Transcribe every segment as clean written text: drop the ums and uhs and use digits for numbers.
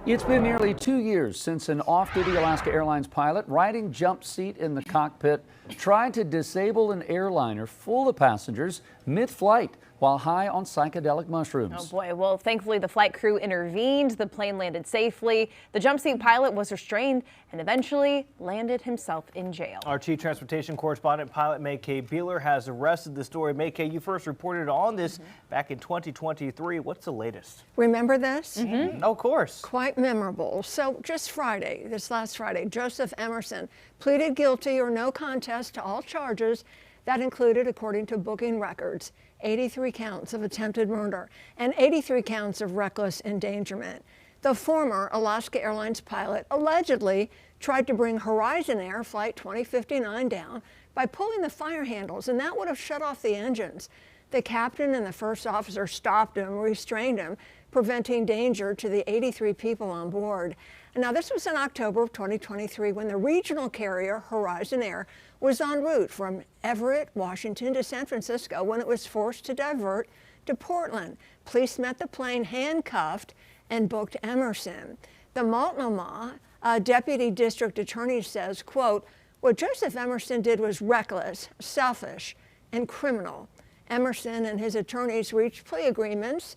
It's been nearly 2 years since an off-duty Alaska Airlines pilot riding jump seat in the cockpit tried to disable an airliner full of passengers mid-flight while high on psychedelic mushrooms. Oh boy, well, thankfully the flight crew intervened. The plane landed safely. The jump seat pilot was restrained and eventually landed himself in jail. Our chief transportation correspondent, pilot May K. Beeler, has arrested the story. May K, you first reported on this back in 2023. What's the latest? Remember this? Of course. Quite memorable. So just Friday, this last Friday, Joseph Emerson pleaded guilty or no contest to all charges. That included, according to booking records, 83 counts of attempted murder and 83 counts of reckless endangerment. The former Alaska Airlines pilot allegedly tried to bring Horizon Air Flight 2059 down by pulling the fire handles, and that would have shut off the engines. The captain and the first officer stopped him, restrained him, preventing danger to the 83 people on board. Now, this was in October of 2023 when the regional carrier Horizon Air was en route from Everett, Washington to San Francisco when it was forced to divert to Portland. Police met the plane handcuffed and booked Emerson. The Multnomah deputy district attorney says, quote, "What Joseph Emerson did was reckless, selfish, and criminal." Emerson and his attorneys reached plea agreements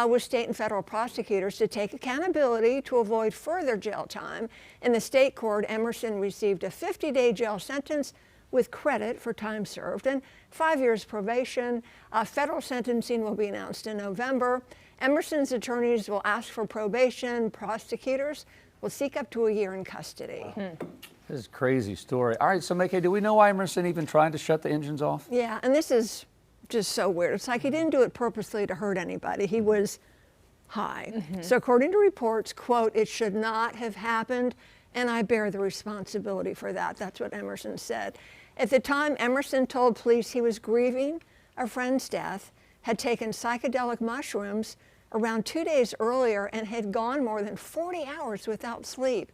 with state and federal prosecutors to take accountability to avoid further jail time. In the state court, Emerson received a 50-day jail sentence with credit for time served and 5 years probation. Federal sentencing will be announced in November. Emerson's attorneys will ask for probation. Prosecutors will seek up to a year in custody. This is a crazy story. All right, so May-Kay, do we know why Emerson even tried to shut the engines off? Yeah, and this is just so weird. It's like he didn't do it purposely to hurt anybody. He was high. So according to reports, quote, "It should not have happened, and I bear the responsibility for that." That's what Emerson said. At the time, Emerson told police he was grieving a friend's death, had taken psychedelic mushrooms around 2 days earlier, and had gone more than 40 hours without sleep.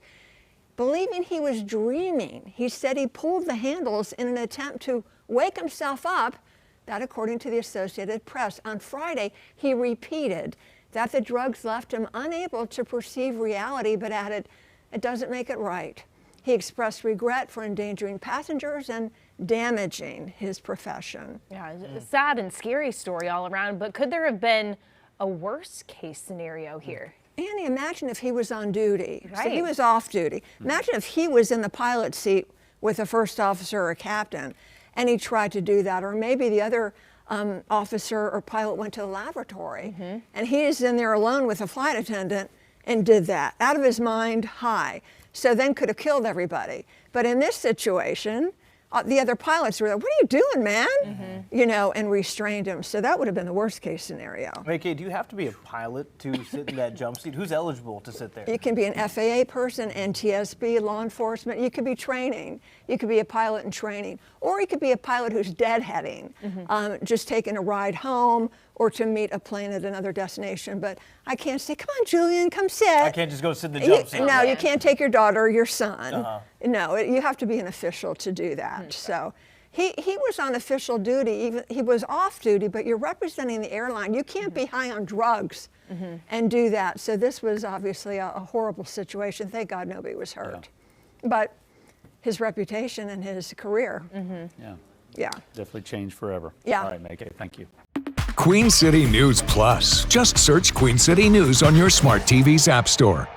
Believing he was dreaming, he said he pulled the handles in an attempt to wake himself up. That, according to the Associated Press. On Friday, he repeated that the drugs left him unable to perceive reality, but added, "It doesn't make it right." He expressed regret for endangering passengers and damaging his profession. Yeah, a sad and scary story all around, but could there have been a worst case scenario here? Annie, imagine if he was on duty. Right. So he was off duty. Imagine if he was in the pilot's seat with a first officer or a captain, and he tried to do that, or maybe the other officer or pilot went to the laboratory, and he is in there alone with a flight attendant and did that, out of his mind, high. So then could have killed everybody. But in this situation, the other pilots were like, "What are you doing, man?" You know, and restrained him. So that would have been the worst case scenario. May K, do you have to be a pilot to sit in that jump seat? Who's eligible to sit there? You can be an FAA person, NTSB, law enforcement. You could be training. You could be a pilot in training. Or you could be a pilot who's deadheading, just taking a ride home or to meet a plane at another destination. But I can't say, "Come on, Julian, come sit." I can't just go sit in the jump seat. No, you can't take your daughter or your son. No, you have to be an official to do that. So he was on official duty. Even he was off duty, but you're representing the airline. You can't be high on drugs and do that. So this was obviously a horrible situation. Thank God nobody was hurt. But his reputation and his career. Yeah. Definitely changed forever. Yeah. All right, May-Kay, thank you. Queen City News Plus. Just search Queen City News on your smart TV's app store.